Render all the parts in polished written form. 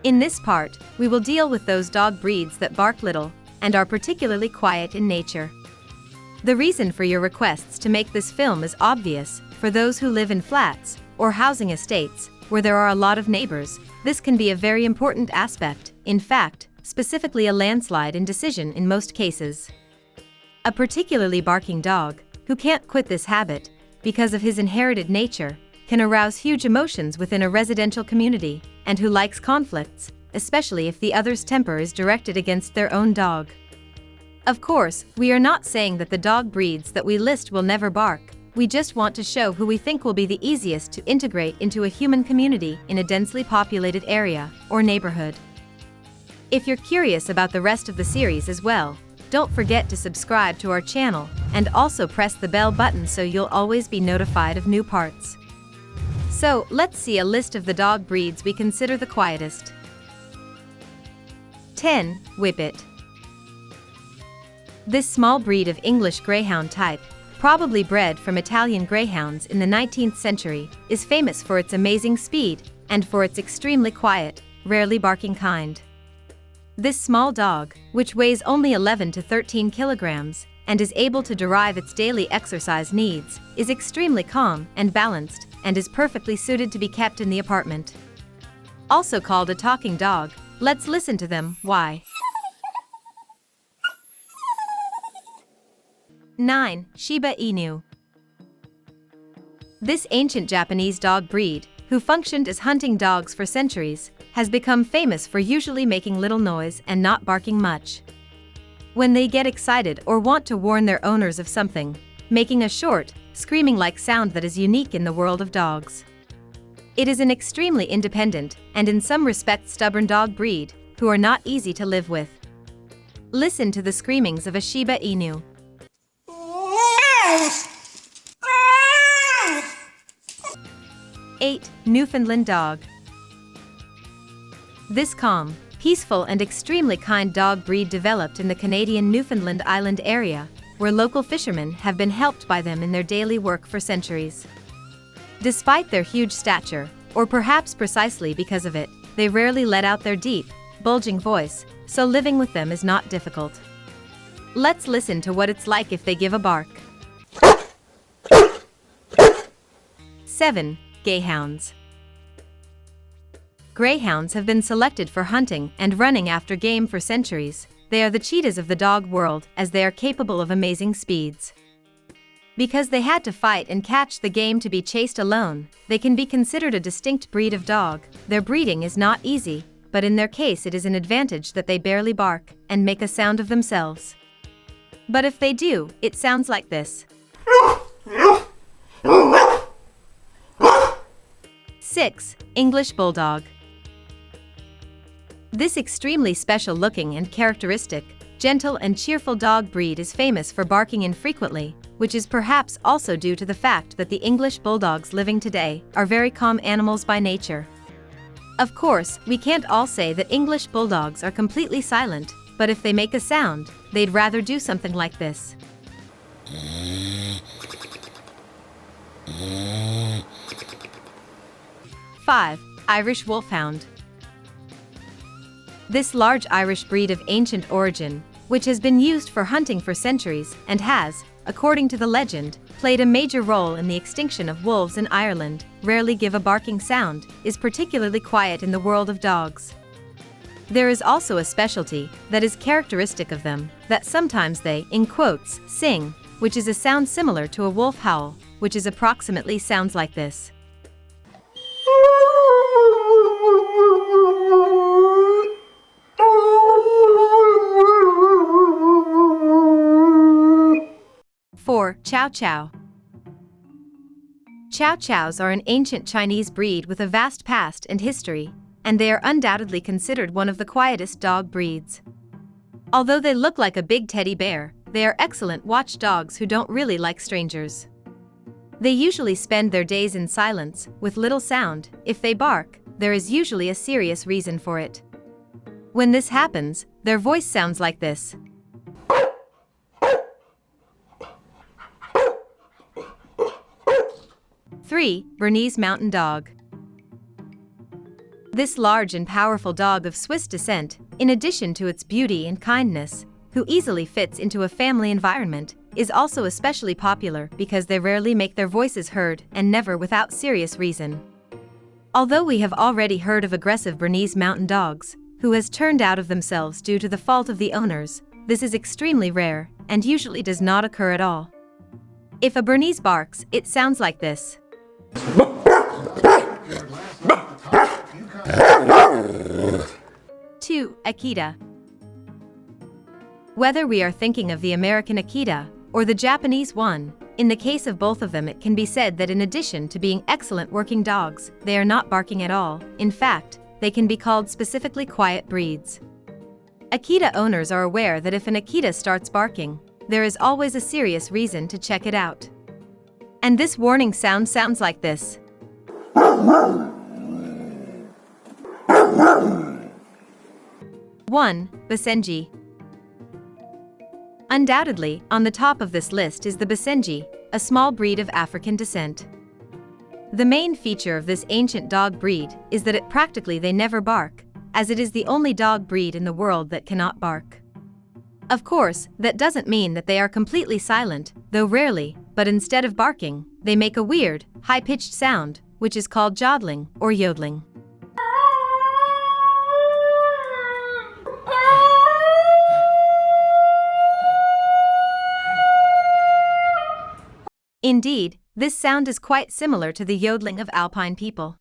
In this part, we will deal with those dog breeds that bark little and are particularly quiet in nature. The reason for your requests to make this film is obvious. For those who live in flats or housing estates where there are a lot of neighbors, this can be a very important aspect, in fact, specifically a landslide in decision in most cases. A particularly barking dog, who can't quit this habit because of his inherited nature, can arouse huge emotions within a residential community, and who likes conflicts, especially if the other's temper is directed against their own dog. Of course, we are not saying that the dog breeds that we list will never bark. We just want to show who we think will be the easiest to integrate into a human community in a densely populated area or neighborhood. If you're curious about the rest of the series as well, don't forget to subscribe to our channel and also press the bell button so you'll always be notified of new parts. So, let's see a list of the dog breeds we consider the quietest. 10. Whippet. This small breed of English Greyhound type, probably bred from Italian Greyhounds in the 19th century, is famous for its amazing speed and for its extremely quiet, rarely barking kind. This small dog, which weighs only 11 to 13 kilograms and is able to derive its daily exercise needs, is extremely calm and balanced and is perfectly suited to be kept in the apartment. Also called a talking dog, let's listen to them. Why? 9. Shiba Inu. This ancient Japanese dog breed, who functioned as hunting dogs for centuries, has become famous for usually making little noise and not barking much. When they get excited or want to warn their owners of something, making a short, screaming-like sound that is unique in the world of dogs. It is an extremely independent, and in some respects stubborn dog breed, who are not easy to live with. Listen to the screamings of a Shiba Inu. 8. Newfoundland Dog. This calm, peaceful and extremely kind dog breed developed in the Canadian Newfoundland Island area, where local fishermen have been helped by them in their daily work for centuries. Despite their huge stature, or perhaps precisely because of it, they rarely let out their deep, bulging voice, so living with them is not difficult. Let's listen to what it's like if they give a bark. 7. Greyhounds. Greyhounds have been selected for hunting and running after game for centuries. They are the cheetahs of the dog world, as they are capable of amazing speeds. Because they had to fight and catch the game to be chased alone, they can be considered a distinct breed of dog. Their breeding is not easy, but in their case it is an advantage that they barely bark and make a sound of themselves. But if they do, it sounds like this. 6. English Bulldog. This extremely special-looking and characteristic, gentle and cheerful dog breed is famous for barking infrequently, which is perhaps also due to the fact that the English Bulldogs living today are very calm animals by nature. Of course, we can't all say that English Bulldogs are completely silent, but if they make a sound, they'd rather do something like this. 5. Irish Wolfhound. This large Irish breed of ancient origin, which has been used for hunting for centuries and has, according to the legend, played a major role in the extinction of wolves in Ireland, rarely give a barking sound, is particularly quiet in the world of dogs. There is also a specialty that is characteristic of them, that sometimes they, in quotes, sing, which is a sound similar to a wolf howl, which is approximately sounds like this. 4. Chow Chow. Chow Chows are an ancient Chinese breed with a vast past and history, and they are undoubtedly considered one of the quietest dog breeds. Although they look like a big teddy bear, they are excellent watchdogs who don't really like strangers. They usually spend their days in silence, with little sound. If they bark, there is usually a serious reason for it. When this happens, their voice sounds like this. 3. Bernese Mountain Dog. This large and powerful dog of Swiss descent, in addition to its beauty and kindness, who easily fits into a family environment, is also especially popular because they rarely make their voices heard and never without serious reason. Although we have already heard of aggressive Bernese mountain dogs, who has turned out of themselves due to the fault of the owners, this is extremely rare and usually does not occur at all. If a Bernese barks, it sounds like this. 2. Akita. Whether we are thinking of the American Akita or the Japanese one, in the case of both of them it can be said that in addition to being excellent working dogs, they are not barking at all. In fact, they can be called specifically quiet breeds. Akita owners are aware that if an Akita starts barking, there is always a serious reason to check it out. And this warning sound sounds like this. 1. Bassetji. Undoubtedly, on the top of this list is the Bassetji, a small breed of African descent. The main feature of this ancient dog breed is that practically they never bark, as it is the only dog breed in the world that cannot bark. Of course, that doesn't mean that they are completely silent, though rarely, but instead of barking, they make a weird, high-pitched sound, which is called jodling or yodeling. Indeed, this sound is quite similar to the yodeling of alpine people.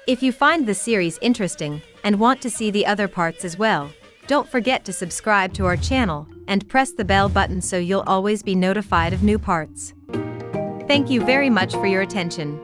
If you find the series interesting and want to see the other parts as well, don't forget to subscribe to our channel and press the bell button so you'll always be notified of new parts. Thank you very much for your attention.